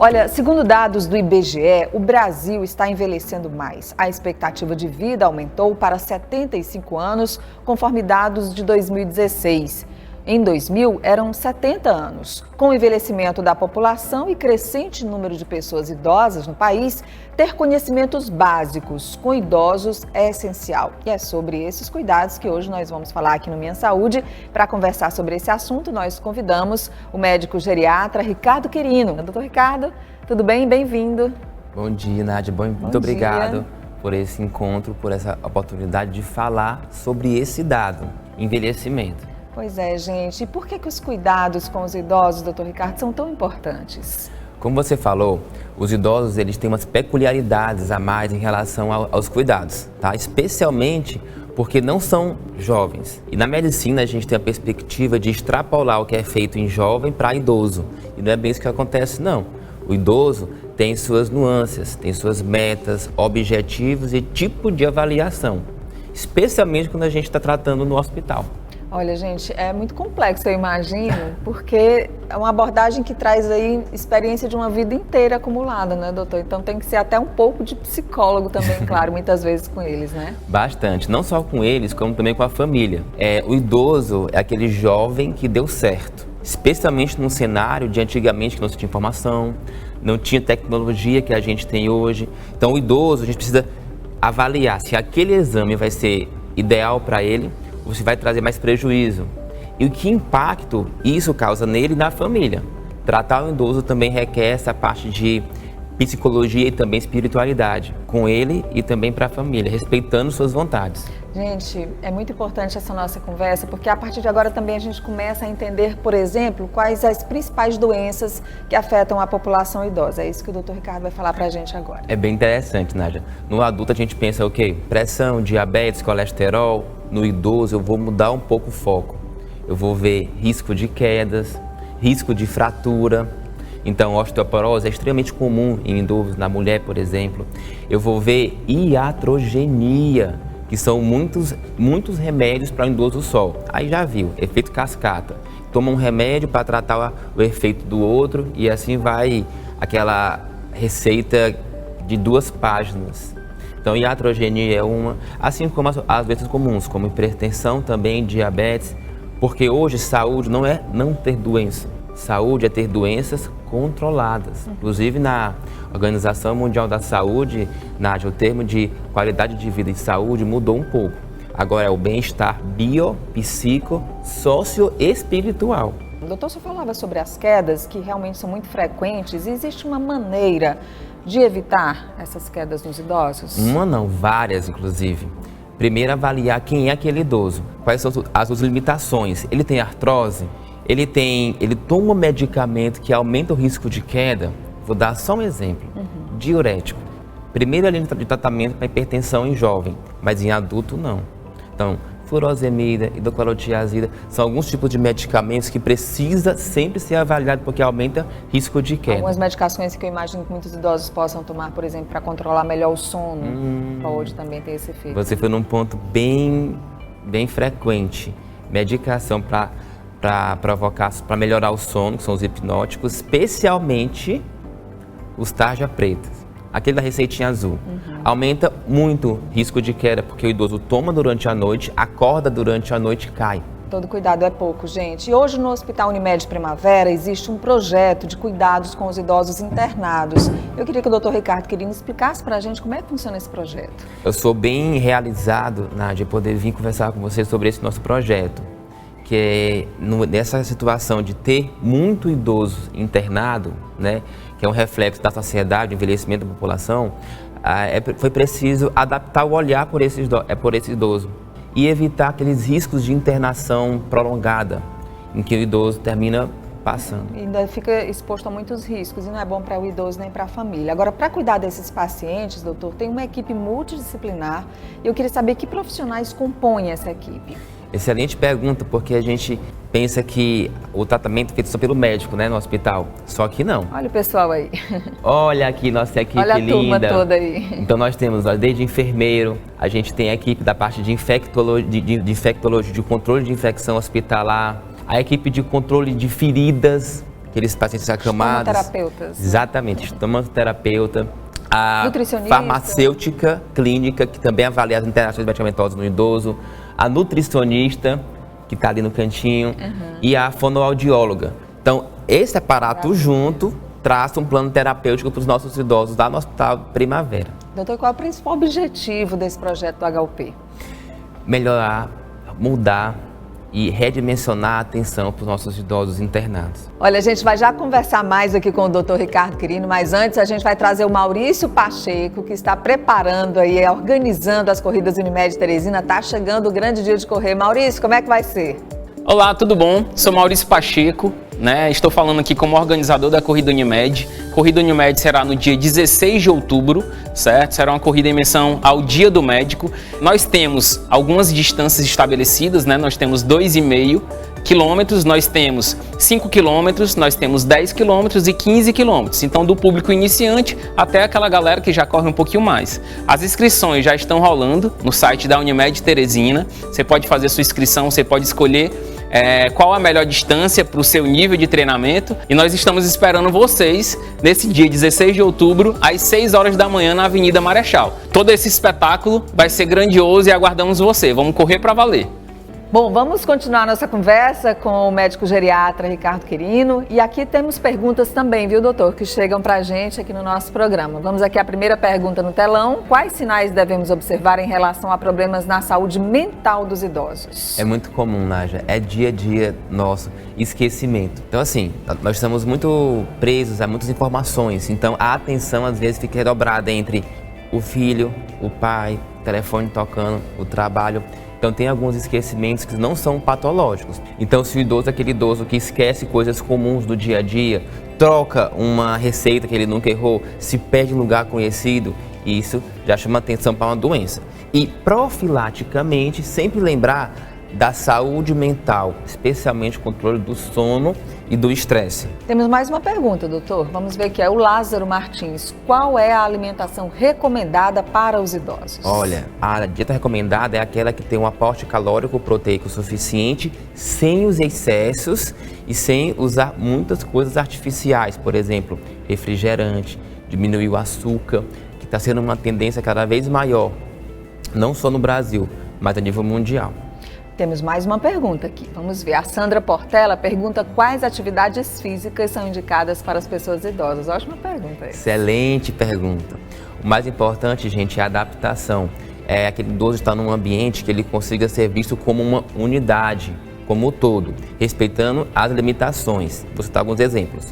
Olha, segundo dados do IBGE, o Brasil está envelhecendo mais. A expectativa de vida aumentou para 75 anos, conforme dados de 2016. Em 2000, eram 70 anos. Com o envelhecimento da população e crescente número de pessoas idosas no país, ter conhecimentos básicos com idosos é essencial. E é sobre esses cuidados que hoje nós vamos falar aqui no Minha Saúde. Para conversar sobre esse assunto, nós convidamos o médico geriatra Ricardo Quirino. Doutor Ricardo, tudo bem? Bem-vindo. Bom dia, Nádia. Muito obrigado por esse encontro, por essa oportunidade de falar sobre esse dado, envelhecimento. Pois é, gente. E por que os cuidados com os idosos, doutor Ricardo, são tão importantes? Como você falou, os idosos eles têm umas peculiaridades a mais em relação aos cuidados, tá? Especialmente porque não são jovens. E na medicina a gente tem a perspectiva de extrapolar o que é feito em jovem para idoso. E não é bem isso que acontece, não. O idoso tem suas nuances, tem suas metas, objetivos e tipo de avaliação. Especialmente quando a gente está tratando no hospital. Olha, gente, é muito complexo, eu imagino, porque é uma abordagem que traz aí experiência de uma vida inteira acumulada, né, doutor? Então tem que ser até um pouco de psicólogo também, claro, muitas vezes com eles, né? Bastante, não só com eles, como também com a família. O idoso é aquele jovem que deu certo, especialmente num cenário de antigamente que não se tinha informação, não tinha tecnologia que a gente tem hoje. Então o idoso, a gente precisa avaliar se aquele exame vai ser ideal para ele, você vai trazer mais prejuízo. E o que impacto isso causa nele e na família. Tratar o idoso também requer essa parte de psicologia e também espiritualidade, com ele e também para a família, respeitando suas vontades. Gente, é muito importante essa nossa conversa, porque a partir de agora também a gente começa a entender, por exemplo, quais as principais doenças que afetam a população idosa. É isso que o doutor Ricardo vai falar para a gente agora. É bem interessante, Nádia. No adulto a gente pensa o quê? Pressão, diabetes, colesterol. No idoso eu vou mudar um pouco o foco. Eu vou ver risco de quedas, risco de fratura. Então, osteoporose é extremamente comum em idosos, na mulher, por exemplo. Eu vou ver iatrogenia, que são muitos remédios para o idoso só. Aí já viu, efeito cascata. Toma um remédio para tratar o efeito do outro e assim vai aquela receita de 2 páginas. Então, iatrogenia é uma, assim como as doenças comuns, como hipertensão, também diabetes, porque hoje saúde não é não ter doença, saúde é ter doenças controladas. Inclusive na Organização Mundial da Saúde, Nádia, o termo de qualidade de vida e saúde mudou um pouco. Agora é o bem-estar bio, psico, socioespiritual. O doutor só falava sobre as quedas, que realmente são muito frequentes. Existe uma maneira de evitar essas quedas nos idosos? Uma não, várias inclusive. Primeiro, avaliar quem é aquele idoso, quais são as suas limitações. Ele tem artrose? Ele toma um medicamento que aumenta o risco de queda? Vou dar só um exemplo, diurético. Primeira linha de tratamento para hipertensão em jovem, mas em adulto não. Então, furosemida, hidroclorotiazida, são alguns tipos de medicamentos que precisa sempre ser avaliado porque aumenta risco de queda. Algumas medicações que eu imagino que muitos idosos possam tomar, por exemplo, para controlar melhor o sono, pode também ter esse efeito. Você foi num ponto bem frequente. Medicação para melhorar o sono, que são os hipnóticos, especialmente os tarja pretas. Aquele da receitinha azul. Aumenta muito risco de queda, porque o idoso toma durante a noite, acorda durante a noite e cai. Todo cuidado é pouco, gente. E hoje no Hospital Unimed Primavera existe um projeto de cuidados com os idosos internados. Eu queria que o doutor Ricardo Quirino explicasse para a gente como é que funciona esse projeto. Eu sou bem realizado, Nádia, de poder vir conversar com você sobre esse nosso projeto, que é nessa situação de ter muito idoso internado, né, que é um reflexo da sociedade, do envelhecimento da população, foi preciso adaptar o olhar por esse idoso e evitar aqueles riscos de internação prolongada, em que o idoso termina passando. E ainda fica exposto a muitos riscos e não é bom para o idoso nem para a família. Agora, para cuidar desses pacientes, doutor, tem uma equipe multidisciplinar e eu queria saber que profissionais compõem essa equipe. Excelente pergunta, porque a gente pensa que o tratamento é feito só pelo médico, né, no hospital. Só que não. Olha o pessoal aí. Olha aqui nossa equipe linda. Olha a turma toda aí. Então nós temos desde enfermeiro, a gente tem a equipe da parte de infectologia, de controle de infecção hospitalar, a equipe de controle de feridas, aqueles pacientes acamados. Estomaterapeutas. Exatamente, estomaterapeuta. A Nutricionista. Farmacêutica clínica, que também avalia as interações medicamentosas no idoso. A nutricionista, que está ali no cantinho. E a fonoaudióloga. Então, esse aparato junto traça um plano terapêutico para os nossos idosos lá no Hospital Primavera. Doutor, qual é o principal objetivo desse projeto do HUP? Melhorar, mudar e redimensionar a atenção para os nossos idosos internados. Olha, a gente vai já conversar mais aqui com o doutor Ricardo Quirino, mas antes a gente vai trazer o Maurício Pacheco, que está preparando aí, organizando as corridas Unimed Teresina. Está chegando o grande dia de correr. Maurício, como é que vai ser? Olá, tudo bom? Sou Maurício Pacheco, Estou falando aqui como organizador da Corrida Unimed. Corrida Unimed será no dia 16 de outubro, certo? Será uma corrida em menção ao Dia do Médico. Nós temos algumas distâncias estabelecidas, Nós temos 2,5 quilômetros, nós temos 5 quilômetros, nós temos 10 quilômetros e 15 quilômetros. Então, do público iniciante até aquela galera que já corre um pouquinho mais. As inscrições já estão rolando no site da Unimed Teresina. Você pode fazer sua inscrição, você pode escolher qual a melhor distância para o seu nível de treinamento, e nós estamos esperando vocês nesse dia 16 de outubro às 6 horas da manhã na Avenida Marechal. Todo esse espetáculo vai ser grandioso e aguardamos você. Vamos correr para valer. Bom, vamos continuar nossa conversa com o médico geriatra Ricardo Quirino, e aqui temos perguntas também, viu, doutor, que chegam pra gente aqui no nosso programa. Vamos aqui à primeira pergunta no telão. Quais sinais devemos observar em relação a problemas na saúde mental dos idosos? É muito comum, Nádia, é dia a dia nosso, esquecimento. Então assim, nós estamos muito presos a muitas informações, então a atenção às vezes fica redobrada entre o filho, o pai, o telefone tocando, o trabalho. Então tem alguns esquecimentos que não são patológicos. Então se o idoso é aquele idoso que esquece coisas comuns do dia a dia, troca uma receita que ele nunca errou, se perde em lugar conhecido, isso já chama atenção para uma doença. E profilaticamente sempre lembrar da saúde mental, especialmente o controle do sono e do estresse. Temos mais uma pergunta, doutor. Vamos ver que é o Lázaro Martins. Qual é a alimentação recomendada para os idosos? Olha, a dieta recomendada é aquela que tem um aporte calórico proteico suficiente, sem os excessos e sem usar muitas coisas artificiais, por exemplo, refrigerante, diminuir o açúcar, que está sendo uma tendência cada vez maior, não só no Brasil, mas a nível mundial. Temos mais uma pergunta aqui. Vamos ver. A Sandra Portela pergunta quais atividades físicas são indicadas para as pessoas idosas. Ótima pergunta. Excelente pergunta. O mais importante, gente, é a adaptação. É aquele idoso estar num ambiente que ele consiga ser visto como uma unidade, como um todo, respeitando as limitações. Vou citar alguns exemplos.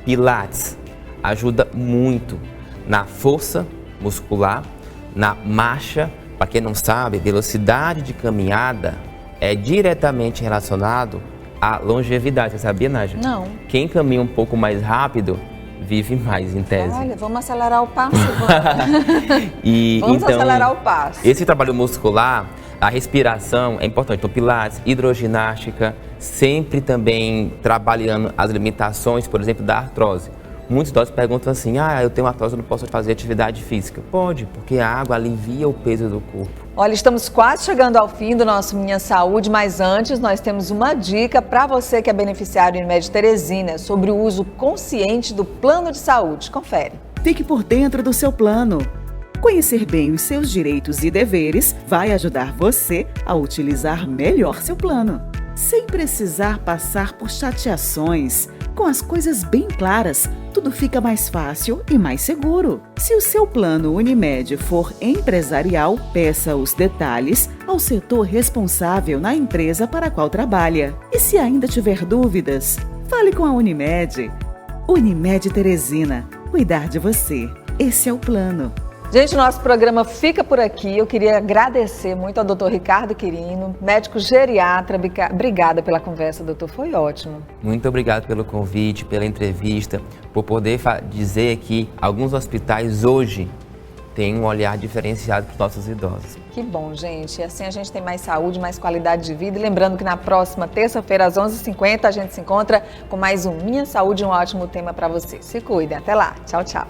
Pilates ajuda muito na força muscular, na marcha. Para quem não sabe, velocidade de caminhada é diretamente relacionado à longevidade. Você sabia, Nádia? Não. Quem caminha um pouco mais rápido vive mais, em tese. Olha, vamos acelerar o passo. Vamos então, acelerar o passo. Esse trabalho muscular, a respiração é importante. Então, pilates, hidroginástica, sempre também trabalhando as limitações, por exemplo, da artrose. Muitos idosos perguntam assim, eu tenho artrose, eu não posso fazer atividade física. Pode, porque a água alivia o peso do corpo. Olha, estamos quase chegando ao fim do nosso Minha Saúde, mas antes nós temos uma dica para você que é beneficiário Unimed Teresina sobre o uso consciente do plano de saúde. Confere. Fique por dentro do seu plano. Conhecer bem os seus direitos e deveres vai ajudar você a utilizar melhor seu plano, sem precisar passar por chateações. Com as coisas bem claras, tudo fica mais fácil e mais seguro. Se o seu plano Unimed for empresarial, peça os detalhes ao setor responsável na empresa para a qual trabalha. E se ainda tiver dúvidas, fale com a Unimed. Unimed Teresina, cuidar de você. Esse é o plano. Gente, nosso programa fica por aqui. Eu queria agradecer muito ao doutor Ricardo Quirino, médico geriatra. Obrigada pela conversa, doutor. Foi ótimo. Muito obrigado pelo convite, pela entrevista, por poder dizer que alguns hospitais hoje têm um olhar diferenciado para os nossos idosos. Que bom, gente. E assim a gente tem mais saúde, mais qualidade de vida. E lembrando que na próxima terça-feira, às 11h50, a gente se encontra com mais um Minha Saúde, um ótimo tema para você. Se cuidem. Até lá. Tchau, tchau.